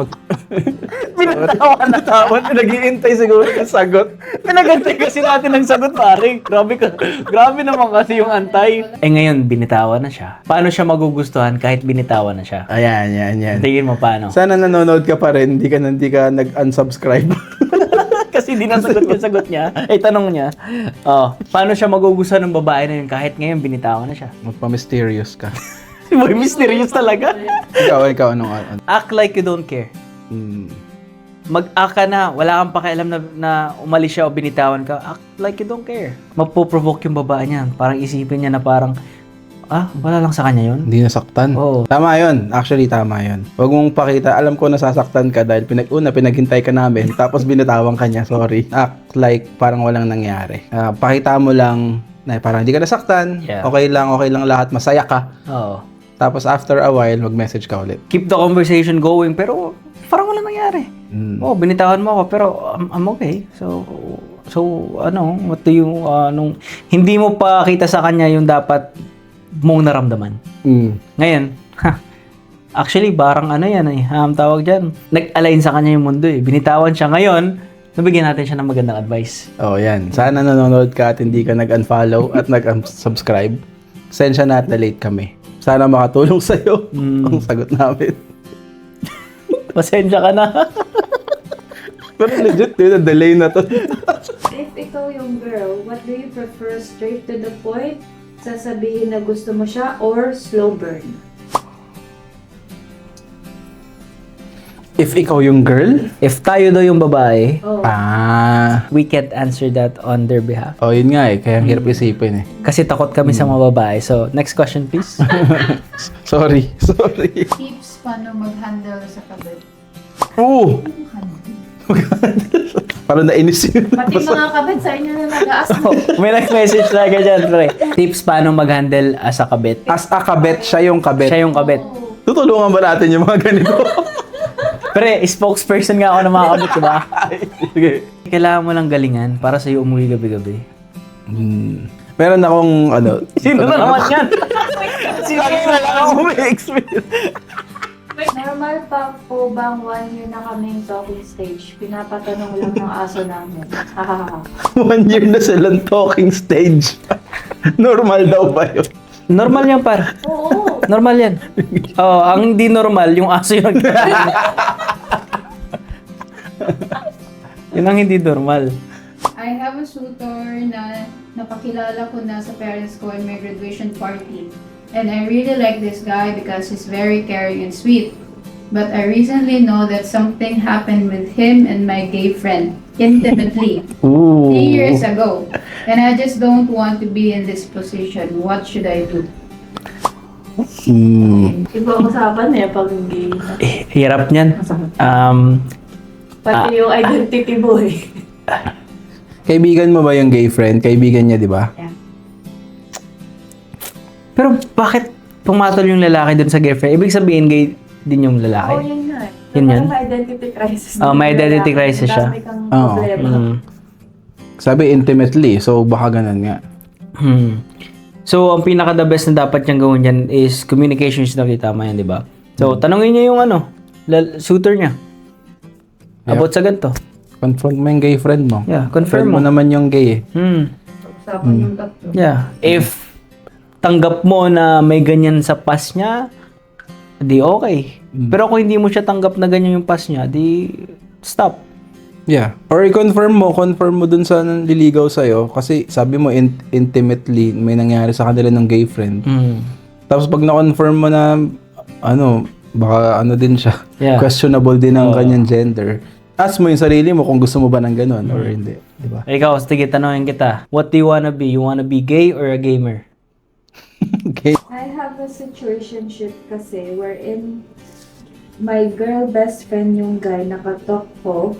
Tawad, nag-iintay siguro yung sagot. Pinagantay kasi natin ang sagot, pare. Grabe naman kasi yung antay. Eh ngayon, binitawan na siya. Paano siya magugustuhan kahit binitawan na siya? Ayan, yan. Tingin mo paano? Sana nanonood ka pa rin, hindi ka nag-unsubscribe. Kasi di nasagot yung sagot niya. Ay, tanong niya. Oh, paano siya magugustuhan ng babae na yun kahit ngayon binitawan na siya? Magpa-mysterious ka. Si Boy, mysterious talaga. ikaw, anong? Act like you don't care. Mag-act ka na, wala kang pakialam na umalis siya o binitawan ka. Act like you don't care. Mapoprovoke yung babae niyan. Parang isipin niya na parang, wala lang sa kanya yun. Hindi nasaktan. Oo. Tama yun. Actually, tama yun. Huwag mong pakita. Alam ko nasasaktan ka dahil pinaghintay ka namin, tapos binatawan ka niya. Sorry. Act like parang walang nangyari. Pakita mo lang na parang hindi ka nasaktan. Yeah. Okay lang lahat. Masaya ka. Oo. Tapos after a while, mag-message ka ulit. Keep the conversation going, pero parang walang nangyari. Binitawan mo ako, pero I'm okay. So what do you, hindi mo pa kita sa kanya yung dapat mong naramdaman. Ngayon, actually, parang yan tawag dyan, nag-align sa kanya yung mundo Binitawan siya ngayon, nabigyan natin siya ng magandang advice. Yan. Sana nanonood ka at hindi ka nag-unfollow at nag-subscribe. Sensya na at na-late kami. Sana makatulong sa'yo ang sagot namin. Pasensya ka na. Pero legit, delay na to. If ikaw yung girl, what do you prefer? Straight to the point? Sasabihin na gusto mo siya or slow burn? If ikaw yung girl? If tayo daw yung babae, Oh. we can't answer that on their behalf. Yun nga kaya ang hirap isipin Kasi takot kami sa mga babae. So, next question please. Sorry. Tips paano mag-handle sa kabit. Oo! Parang nainis yun. Pati mga kabit sa inyo na nag-aas na. May nag-message talaga dyan, pre. Tips paano mag-handle as a kabit. As a kabet, siya yung kabet. Siya yung kabit. Tutulungan ba natin yung mga ganito? Pre, spokesperson nga ako ng mga kabit, diba? Sige. Kailangan mo lang galingan para sa'yo umuwi gabi-gabi. Meron akong Sino na naman yan? Sino na lang ako may experience. Normal pa po bang 1 year na kaming talking stage? Pinapatanong lang ng aso namin. 1 year na silang talking stage. Normal daw ba yun? Normal yan, par. Oo. Normal yan. Ang hindi normal, yung aso yung yun ang hindi normal. I have a suitor na napakilala ko na sa parents ko in my graduation party. And I really like this guy because he's very caring and sweet. But I recently know that something happened with him and my gay friend intimately 3 years ago. And I just don't want to be in this position. What should I do? Iba usapan pag gay. Hirap niyan. Pati yung identity mo Kaibigan mo ba yung gay friend? Kaibigan niya, di ba? Yeah. Pero bakit pumatol yung lalaki dun sa girlfriend? Ibig sabihin gay din yung lalaki? yun nga. Yun yan? May identity crisis. May identity crisis siya. Dami kang Oo. problema. Sabi intimately, so baka ganun nga. So, ang pinaka-the best na dapat niyang gawin dyan is communication is tama yan, di ba? So, tanongin niya yung suitor niya. About sa ganito. Confront mo yung gay friend mo. Yeah, Friend confirm mo mo. naman yung gay Usapan yung tatlo. Yeah. If tanggap mo na may ganyan sa past niya, di okay. Pero kung hindi mo siya tanggap na ganyan yung past niya, di stop. Yeah. Or confirm mo dun sa nililigaw sa'yo kasi sabi mo intimately may nangyari sa kanila ng gay friend. Tapos pag na-confirm mo na baka din siya. Yeah. Questionable din ang kanyang gender. Ask mo yung sarili mo kung gusto mo ba ng ganun or hindi. Di ba? Ikaw, sige, tanongin kita. What do you wanna be? You wanna be gay or a gamer? Okay. I have a situationship kasi wherein my girl best friend yung guy nakatalk ko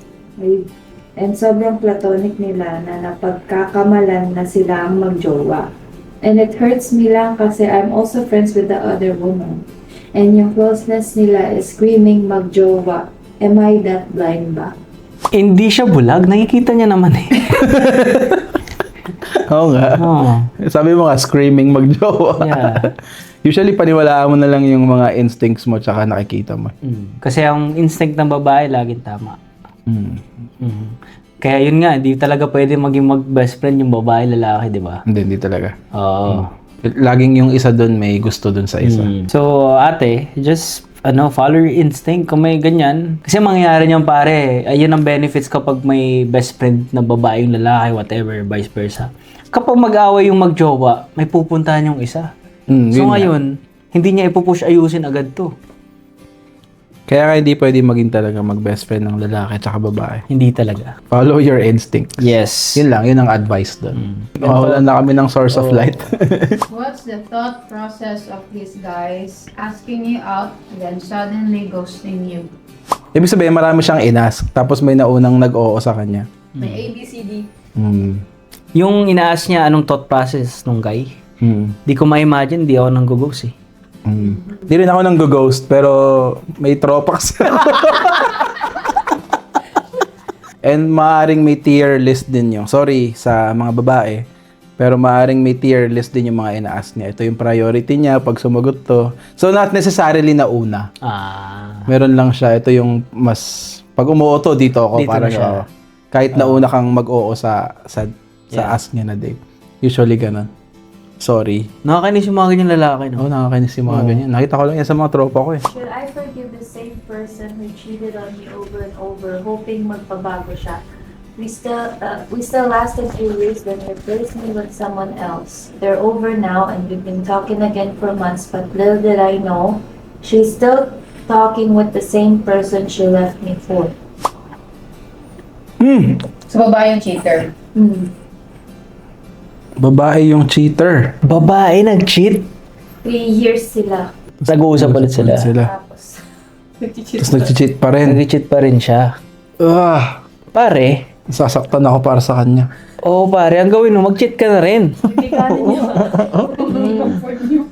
and sobrang platonic nila na napagkakamalan na sila ang magjowa. And it hurts me lang kasi I'm also friends with the other woman. And yung closeness nila is screaming magjowa. Am I that blind ba? Hindi siya bulag. Nakikita niya naman eh. Oo nga. Oh. Sabi mo nga, screaming magjowa. Yeah. Usually, paniwalaan mo na lang yung mga instincts mo tsaka nakikita mo. Kasi ang instinct ng babae laging tama. Kaya yun nga, hindi talaga pwede maging mag-best friend yung babae, lalaki, di ba? Hindi talaga. Oo. Laging yung isa doon may gusto doon sa isa. So, ate, just follow your instinct kung may ganyan. Kasi mangyayari niyan pare, ayun ang benefits kapag may best friend na babae yung lalaki, whatever, vice versa. Kapag mag-away yung magjowa, may pupuntahan yung isa. So Yun nga. ngayon, hindi niya ipupush ayusin agad to. Kaya nga hindi pwede maging talaga mag-best friend ng lalaki at saka babae. Hindi talaga. Follow your instinct. Yes. Yun lang, yun ang advice doon. Mawalan na kami ng source of light. What's the thought process of these guys asking you out then suddenly ghosting you? Ibig sabihin, marami siyang inask, tapos may naunang nag-oo sa kanya. May ABCD. Yung inaas niya anong thought process nung guy, di ko ma-imagine, di ako nang ghost eh. Di rin ako nang ghost pero may tropa kasi ako. And maaring may tier list din yung, sorry sa mga babae, pero maaring may tier list din yung mga ina-ask niya. Ito yung priority niya pag sumagot to. So not necessarily na una. Meron lang siya, ito yung mas, pag umuo to, dito ako. Dito Parang na siya. kahit nauna kang mag-oo sa ask niya na date. Usually ganun. Sorry. Nakakainis yung mga ganyan lalaki, no? Oo, nakakainis yung mga ganyan. Nakita ko lang yan sa mga tropa ko eh. Should I forgive the same person who cheated on me over and over, hoping magpabago siya? We still lasted 2 years, then replaced me with someone else. They're over now, and we've been talking again for months, but little did I know, she's still talking with the same person she left me for. So, babae yung cheater. Babae yung cheater. Babae nag-cheat? 3 years sila. Nag-uusap ulit sila. Tapos, Tapos nag-cheat pa rin. Nag-cheat pa rin siya. Pare, Sasaktan ako para sa kanya. oo pare, ang gawin mo, mag-cheat ka na rin. bibigyanin niyo.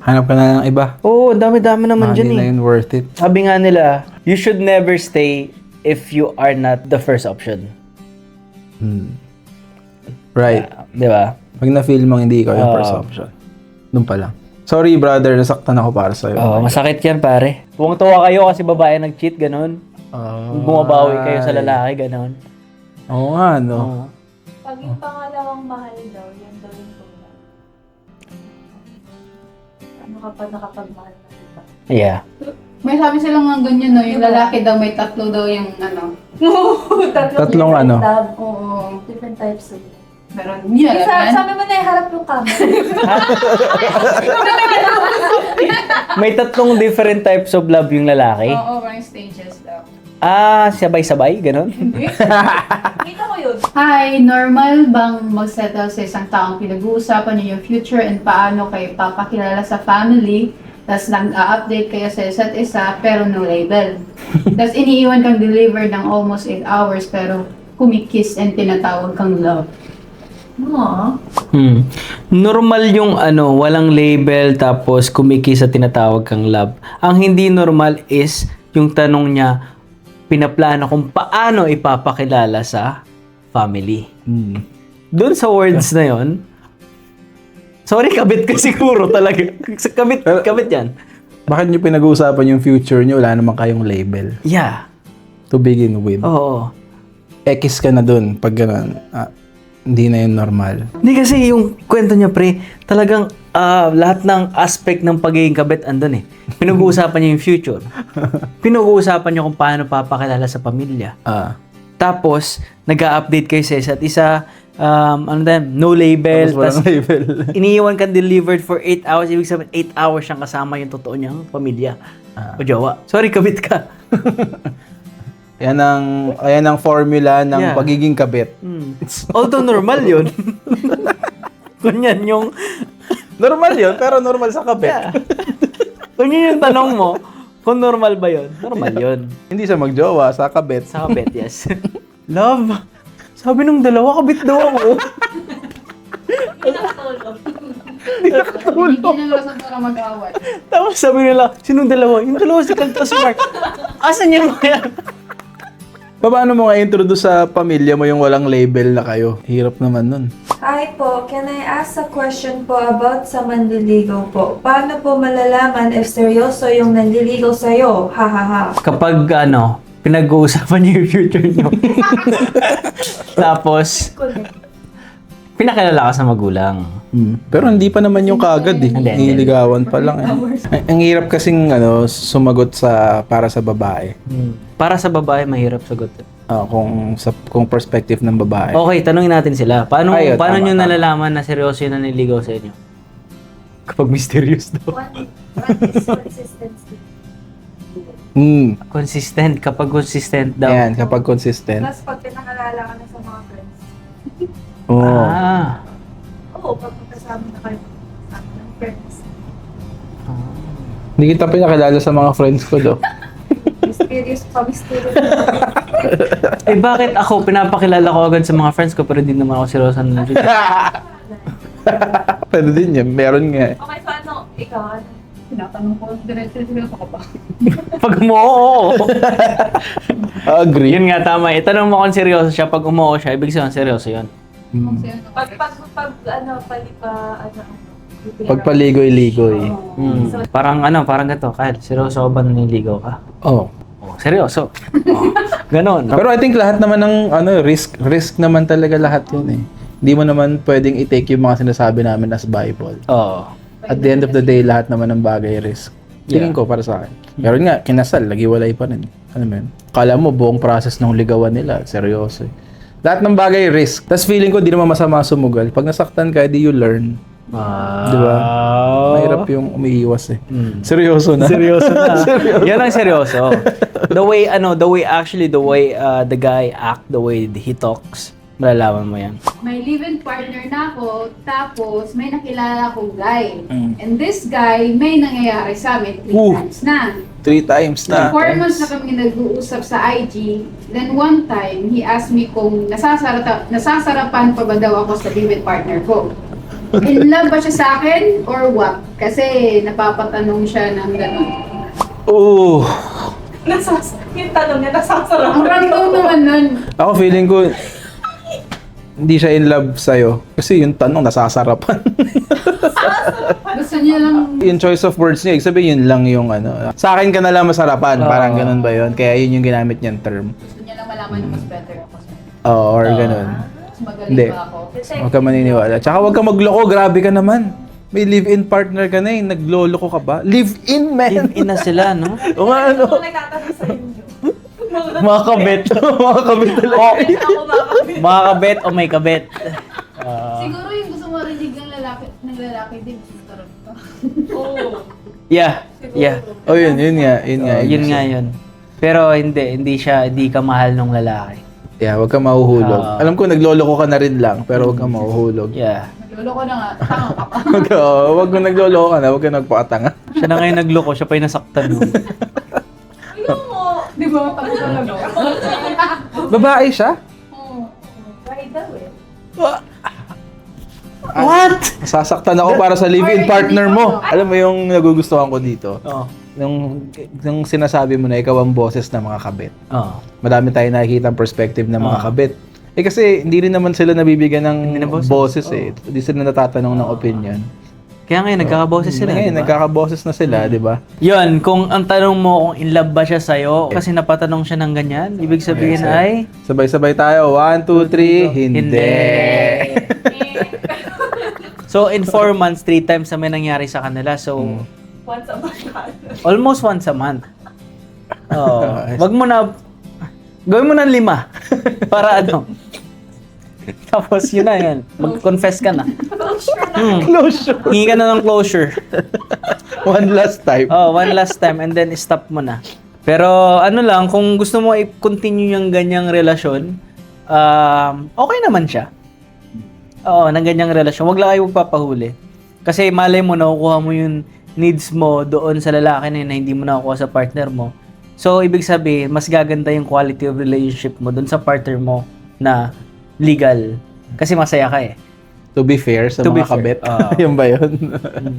Hanap ka na ng iba. Oo, dami-dami naman Hindi dyan na eh. yun worth it. Sabi nga nila, you should never stay if you are not the first option. Right. Di ba? Pag na-feel mong hindi ikaw yung first option. Doon pa lang. Sorry brother, nasaktan ako para sa'yo. Oo, masakit yan pare. Tuwang-tuwa kayo kasi babae nag-cheat, ganun. Bumabawi kayo sa lalaki, ganun. Oo nga, no. Oo. Pag yung pangalawang mahal daw, yan daw yung tunay. Ano ka pa nakapagmahal na iba? Yeah. May sabi silang nga ganyan, no? Yung lalaki daw, may tatlo daw yung ano. Tatlong ano? Oo. Different types of love. Meron yun, alam yan? Sabi mo na iharap yung camera. May tatlong different types of love yung lalaki. Oo, parang stages daw. Sabay-sabay, ganun. Kita ko yun. Hi, normal bang mag-settle sa isang taong pinag-uusapan niyo yung future and paano kayo papakilala sa family, tapos nag-a-update kayo sa isa't isa, pero no label. Tapos iniiwan kang delivered ng almost 8 hours, pero kumikiss and tinatawag kang love. Normal yung walang label tapos kumiki sa tinatawag kang love. Ang hindi normal is yung tanong niya, pinaplano kung paano ipapakilala sa family. Doon sa words na yon, sorry, kabit ka siguro talaga. Kabit yan. Bakit nyo pinag-uusapan yung future nyo? Wala naman kayong label. Yeah. To begin with. Oo. X ka na dun pag gano'n. Hindi na yun normal. Hindi kasi yung kwento niya, pre, talagang lahat ng aspect ng pagiging kabit andun eh. Pinag-uusapan niya yung future. Pinag-uusapan niya kung paano papakilala sa pamilya. Tapos, nag-a-update kayo sa isa't isa. No label. Tapos walang label. Iniiwan kang delivered for 8 hours. Ibig sabihin, 8 hours siyang kasama yung totoo niyang pamilya. O jowa. Sorry, kabit ka. Ayan ang formula ng pagiging kabit. Although normal yun. Kunyan yung... Normal yun, pero normal sa kabit. Yeah. Kunyan yung tanong mo, kung normal ba yun? Normal yun. Hindi siya magjowa, sa kabit. Sa kabit, yes. Love, sabi nung dalawa, kabit daw ako. Hindi ng rason para mag-away. Tapos sabi nila, sinong dalawa? Yung dalawa si Kanta si Mark. Asan yung mga yan? Paano mo nga introduce sa pamilya mo yung walang label na kayo? Hirap naman nun. Hi po, can I ask a question po about sa manliligaw po? Paano po malalaman if seryoso yung nanliligaw sa'yo? Ha ha ha. Kapag pinag-uusapan niyo yung future niyo. Tapos, pinakilala ka sa magulang. Pero hindi pa naman yung kagad eh. Hindi. Niligawan pa lang eh. Ang hirap kasing sumagot para sa babae. Para sa babae, mahirap sagot. Kung perspective ng babae. Okay, tanungin natin sila. Paano Ayun, paano tama, nyo tama. nalalaman na seryoso yun na niligaw sa inyo? Kapag mysterious daw. One is consistency. Consistent. Kapag consistent daw. Ayan, kapag consistent. Plus, pag pinakalala ka na sa mga friends. Oo. Ah. Oo, pag magkasama na kayo sa ng friends. Hindi kita pinakilala sa mga friends ko do. Mysterious pa, mysterious. Eh bakit ako pinapakilala ko agad sa mga friends ko pero hindi naman ako seryoso na nandito? Pwede din yan. Meron nga eh. Okay, so ano, ikaw, ano? Tinatanong ko, diretso ka ba? Pag oo. Agree. Yun nga, tama. Itanong mo kung seryoso siya. Pag umuo siya, ibig sabihin seryoso yun. Pagpaligoy-ligoy. Parang ganito. Kyle, seryoso ka ba na niligaw ka? Oh. Oh, seryoso. Ganon. Pero I think lahat naman ng risk naman talaga lahat yun eh. Hindi mo naman pwedeng i-take yung mga sinasabi namin as Bible. Oo. At the end of the day, lahat naman ng bagay risk. Tingin ko para sa akin. Pero nga, kinasal, nagiwalay pa rin. Ano mo yun? Kala mo, buong process ng ligawan nila, seryoso eh. Lahat ng bagay risk. Tapos feeling ko, di naman masama sumugal. Pag nasaktan ka, di you learn. Di ba? Mahirap yung umiiwas eh. Seryoso na. Seryoso na. Yan ang seryoso. The way the guy act, the way he talks, malalaman mo yan. May live-in partner na ako, tapos may nakilala kong guy. And this guy, may nangyayari sa amin 3 times na. 3 times na. 4 months na kami nag-uusap sa IG. Then one time, he asked me kung nasasarapan pa ba daw ako sa live-in partner ko. In love ba siya sa akin or what? Kasi napapatanong siya ng gano'n. Oh. Yung tanong niya, nasasarap. Ang random naman nun. Ako feeling ko, hindi siya in love sa'yo. Kasi yung tanong, nasasarapan. Gusto niya lang, Yung choice of words niya, ibig sabihin yun lang yung sa akin ka na lang masarapan. Parang ganun ba yun? Kaya yun yung ginamit niyang term. gusto niya lang malaman na mas better ako sa Or ganun. mas magaling Hindi. ba ako. Huwag ka maniniwala. Tsaka huwag ka magloko, grabe ka naman. May live-in partner ka na eh, nagloloko ka ba? Live-in, man! Live-in na sila, no? O nga ano? Ako nagtatanong sa inyo. Mga kabet. Mga kabit talaga. Ako makakabit. Mga kabet o may kabet. Siguro yung gusto mo rinig ng lalaki din, sutarap ka. Oo. Yeah. Oh yun nga. Yun nga yun. Pero hindi ka mahal ng lalaki. Yeah, huwag ka mahuhulog. Alam ko, nagloloko ka na rin lang, pero huwag ka mahuhulog. Yeah. Naglolo ko na nga, tanga ka pa. Huwag kang nagloloko ka na, huwag ka nagpakatanga. Siya na ngayon nagloko, siya pa yung nasaktan. No? Di ba? Tanga talaga. Babae siya? Oo. Why daw eh? What? Sasaktan ako para sa live-in partner mo. Alam mo yung nagugustuhan ko dito? Oo. Nung sinasabi mo na ikaw ang boses ng mga kabit. Oo. Madami tayong nakikita ang perspective ng mga kabit. Eh kasi hindi rin naman sila nabibigyan Hindi na ng boses. boses eh. Hindi sila natatanong ng opinion. Kaya ngayon, nagkakaboses sila. Ngayon, diba? nagkakaboses na sila, di ba? Yun, kung ang tanong mo kung in love ba siya sa'yo, kasi napatanong siya ng ganyan, ibig sabihin Yes, ay... Sabay-sabay tayo. 1, 2, 3. Hindi. So, in 4 months, 3 times na may nangyari sa kanila. So, Once a month. almost once a month. Oo. Wag mo na... Gawin mo ng 5. Para ano? Tapos yun na yan. Mag-confess ka na. Closure. Hingi ka na ng closure. One last time. Oh, one last time and then stop mo na. Pero ano lang, kung gusto mo i-continue yung ganyang relasyon, okay naman siya. Oo, ng ganyang relasyon. Wag lang kayo magpapahuli. Kasi malay mo, nakukuha mo yung needs mo doon sa lalaki na yun na hindi mo nakukuha sa partner mo. So, ibig sabihin, mas gaganda yung quality of relationship mo doon sa partner mo na legal. Kasi masaya ka eh. To be fair sa To be mga fair. kabit. Oo. Yun ba yun?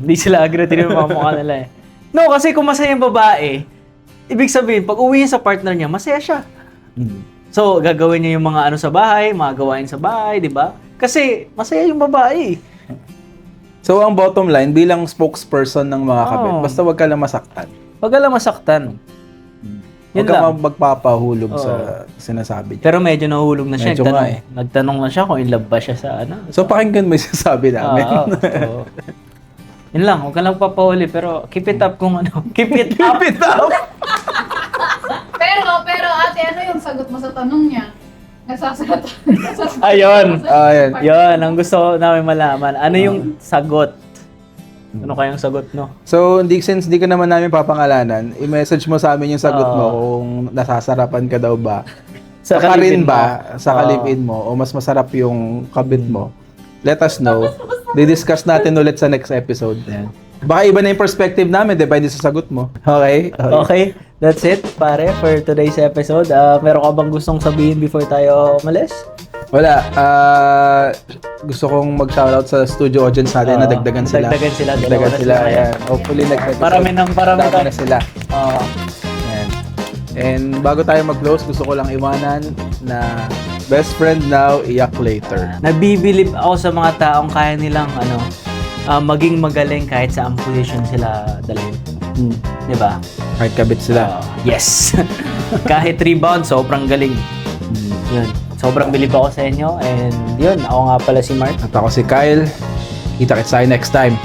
Hindi sila agree yung mga mukha nila eh. No, kasi kung masaya yung babae, ibig sabihin, pag uwi niya sa partner niya, masaya siya. So, gagawin niya yung mga ano sa bahay, mga gawain sa bahay, di ba? Kasi masaya yung babae. So, ang bottom line, bilang spokesperson ng mga kabit, Oo. basta wag ka lang masaktan. Wag ka lang masaktan. Yun Huwag ka lang. magpapahulog Oo. sa sinasabi niya. Pero medyo nahulog na siya. Medyo nga Nagtanong na siya kung in love ba siya sa ano. So, pakinggan mo yung sinasabi namin. Oo. Yun lang, huwag ka lang papahuli. Pero keep it up kung ano. Keep it up. Keep it up! Pero ate, ano yung sagot mo sa tanong niya? Nasasalata. Ayun. Ayan. Yun, ang gusto namin malaman. Ano yung sagot? Ano kayang sagot, no? So, since hindi ka naman namin papangalanan, i-message mo sa amin yung sagot mo kung nasasarapan ka daw ba. Sa kalipin rin ba? Sa kalipin mo? O mas masarap yung kabit mo? Let us know. Di-discuss natin ulit sa next episode. Ayan. Baka iba na yung perspective namin, di ba? Hindi sa sagot mo. Okay? Okay, that's it, pare, for today's episode. Meron ka bang gustong sabihin before tayo umalis? Wala. Gusto kong mag-shoutout sa studio audience natin na dagdagan sila. Dagdagan sila. Dagdagan Dalawa na sila. sila. Ayan. Hopefully, Parami dami na sila. Oo. Ayan. And bago tayo mag-close, gusto ko lang iwanan na best friend now, iyak later. Nabibilib ako sa mga taong kaya nilang maging magaling kahit sa position sila dalhin. Di ba? Kahit kabit sila. Yes. Kahit rebound, sobrang galing. Yun. Sobrang bilib ako sa inyo. And yun, ako nga pala si Mark. At ako si Kyle. Kita-kits tayo next time.